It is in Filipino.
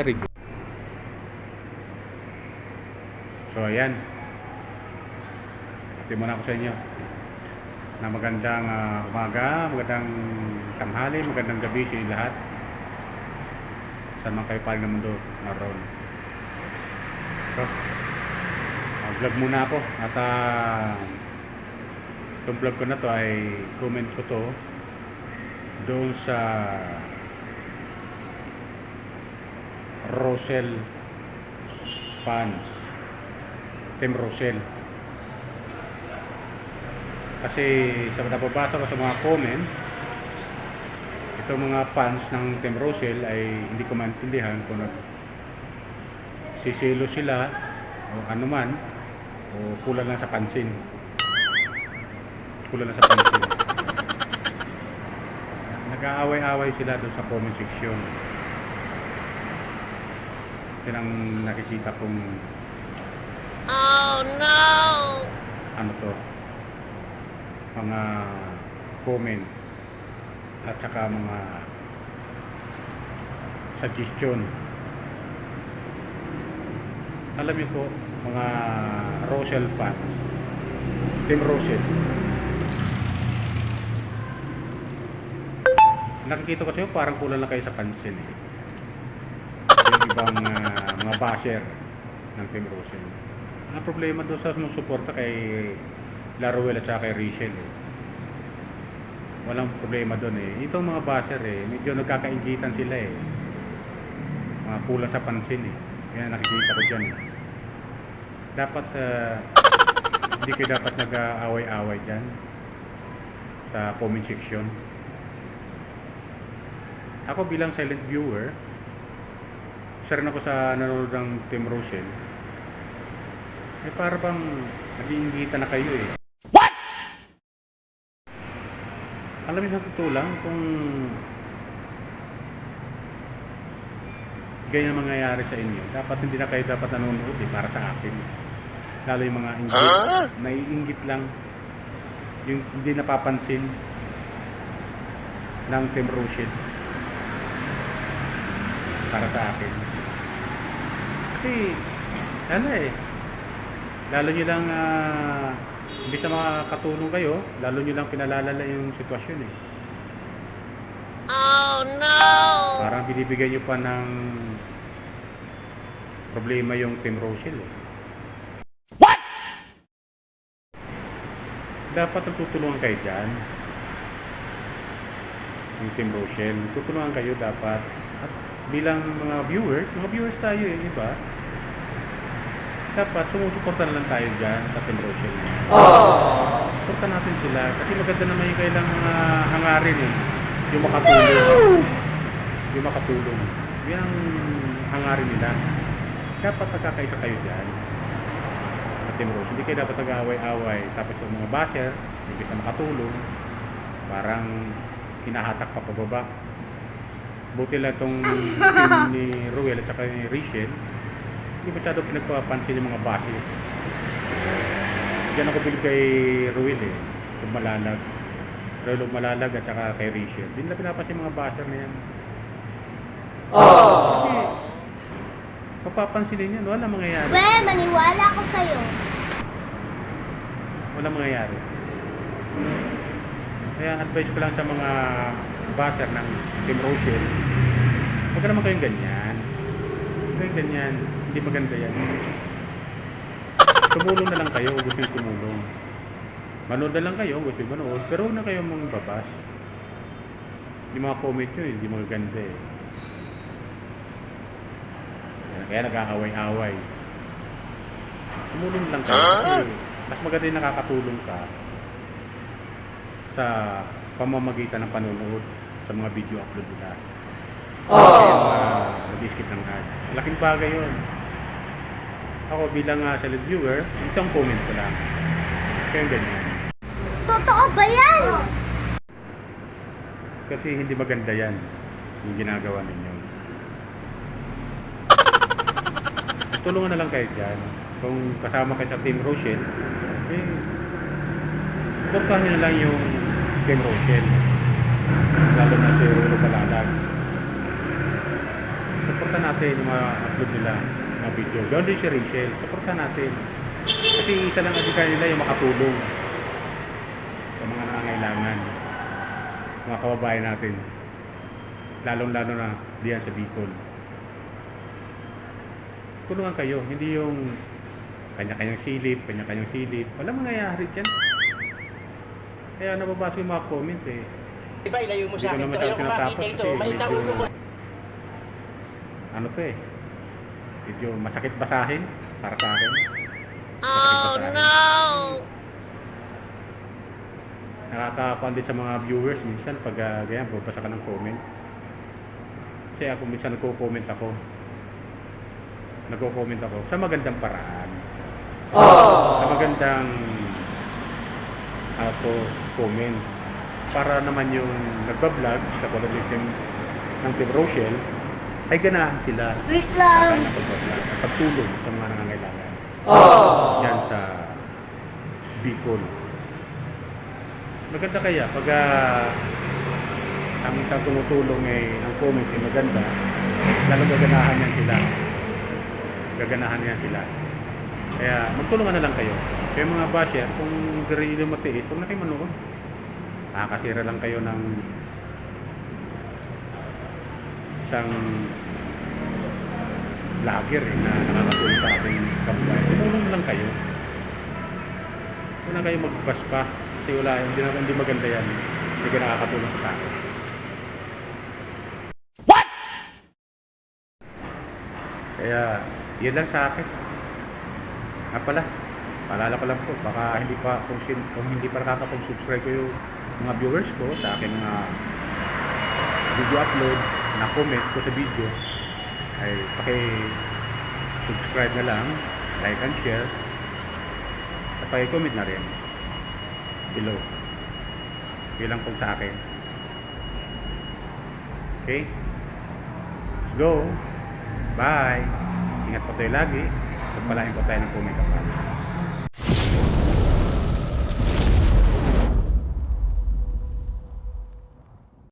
Very good. So ayan, pati muna ako sa inyo na magandang umaga, magandang tanghali, magandang gabi sa inyo lahat. Saan man kayo paling ng mundo naroon. So, vlog muna ako at itong vlog ko na to ay comment ko to doon sa Rosel fans, Team Rosel. Kasi sa nababasa ko sa mga comment, itong mga fans ng Team Rosel ay hindi ko maintindihan kung sisilo sila o ano man, o kulang lang sa pansin. Kulang lang sa pansin. Nag-aaway-away sila doon sa comment section. Yan ang nakikita kong oh no! ano to, mga comment at saka mga suggestion. Alam niyo po, mga Rosel fans, Team Rosel, nakikita ko sa'yo parang kulang lang kayo sa pansin eh. Yung ibang mga basher ng Team Rosel. Ang problema doon sa sumusuporta kay Laruel at saka kay Rachel eh. Walang problema doon eh. Itong mga basher eh, medyo nagkakaingitan sila eh. Mga kulang sa pansin eh. Kaya nakikita ko dyan eh. Dapat hindi kayo dapat nag-aaway-away dyan sa comment section. Ako bilang silent viewer, isa rin ako sa nanonood ng Team Rosel. Eh para bang nag-iingitan na kayo eh. What? Alam niyo sa totoo lang kung ganyan mangyayari sa inyo, dapat hindi na kayo dapat nanonood eh, para sa akin. Lalo yung mga inggit, naiinggit lang, yung hindi napapansin ng Team Rosel para sa akin. Kasi ano eh, lalo nyo lang imbis na makakatulong kayo, lalo nyo lang pinalalala yung sitwasyon eh. Oh no! Parang binibigyan nyo pa ng problema yung Team Rosel eh. What? Dapat tutulungan kayo dyan, yung Team Rosel. Tutulungan kayo dapat. At bilang mga viewers tayo eh, iba. Dapat sumusuporta na lang tayo dyan sa Team Rosel. Suporta natin sila. Kasi maganda naman yung kailang mga hangarin eh. Yung makatulong. Yung makatulong. Yan ang hangarin nila. Dapat nagkakaisa kayo dyan sa Team Rosel. Hindi kayo dapat nag-aaway-away. Tapos yung mga basher, hindi ka makatulong, parang hinahatak pa pababa. Buti lang itong team ni Ruel at saka ni Rachel, hindi masyado pinagpapansin yung mga basher. Diyan ako bilib kay Ruel eh, yung Malalag. Ruel yung Malalag at saka kay Rachel. Hindi nila pinapansin yung mga basher na yan. Kasi papapansinin yan, wala mangyayari. We, maniwala ako sa'yo. Wala mangyayari. Kaya advice ko lang sa mga basher ng Team Rosel, huwag ka naman kayong ganyan. Huwag kayong ganyan. Hindi maganda yan. Tumulong na lang kayo kung gusto yung tumulong. Manood na lang kayo kung gusto yung manood. Pero huwag na kayong mangbabas. Yung mga comment nyo, hindi maganda eh. Kaya nag-aaway-away. Tumulong lang kayo. Kasi mas maganda yung nakakatulong ka sa pamamagitan ng panonood sa mga video upload nila. Nag-skip ng ad. Malaking bagay yun. Ako bilang silent viewer, isang comment ko lang. Kaya ganyan. Totoo ba yan? Kasi hindi maganda yan yung ginagawa ninyo. Tulungan na lang kayo dyan. Kung kasama kayo sa Team Rosel, eh, suportahan nyo na lang yung Team Rosel. Lalo na si Rulo Malalag. Suportahan supportan natin yung mga upload nila, mga video. Gawin din si Rachel, supportan natin. Kasi isa lang adika nila yung makatulong sa mga nangangailangan, mga kababayan natin. Lalong-lalo na diyan sa Bicol. Tulungan kayo, hindi yung kanya-kanyang silip. Walang mangyayari dyan. Kaya nababasa yung mga comment eh. Diba, ilayo mo Hindi sa ko akin naman to. Ayaw talaga ko tinatapos makita ito. kasi Mahina medyo- ulo ko. Ano to eh. Medyo masakit basahin para sa akin. Oh no! Nakakakuan din sa mga viewers minsan pag ganyan, babasa ka ng comment. Kasi ako minsan nagko-comment ako sa magandang paraan. Sa magandang ako comment. Para naman yung nagbablog sa quality ng Team Rochelle ay ganahan sila Wait sa lang. kanyang pagbablog at pagtulong sa mga nangangailangan. Yan sa Bicol. Maganda kaya pag ang isang tumutulong ay ang comment ay maganda, lalo gaganahan yan sila. Kaya magtulungan na lang kayo. Kaya mga basher, kung hindi rin nyo matiis, huwag na kayo manood. Kasira lang kayo ng isang vlogger na nakakatulong sa ating kababayan. Tumulong na lang kayo. Huwag na kayo magbaspa. Kasi hindi maganda yan. Hindi ka nakakatulong sa tao. Kaya, yun lang sa akin. Pala, paalala ko lang po, baka kung hindi pa nakakapag-subscribe ko yung mga viewers ko sa aking mga video upload na comment ko sa video, ay paki-subscribe na lang, like and share, at paki-comment na rin below. Yun lang po sa akin. Okay? Let's go! Bye! Ingat po tayo lagi. Pagpalain po tayo ng pumikapal.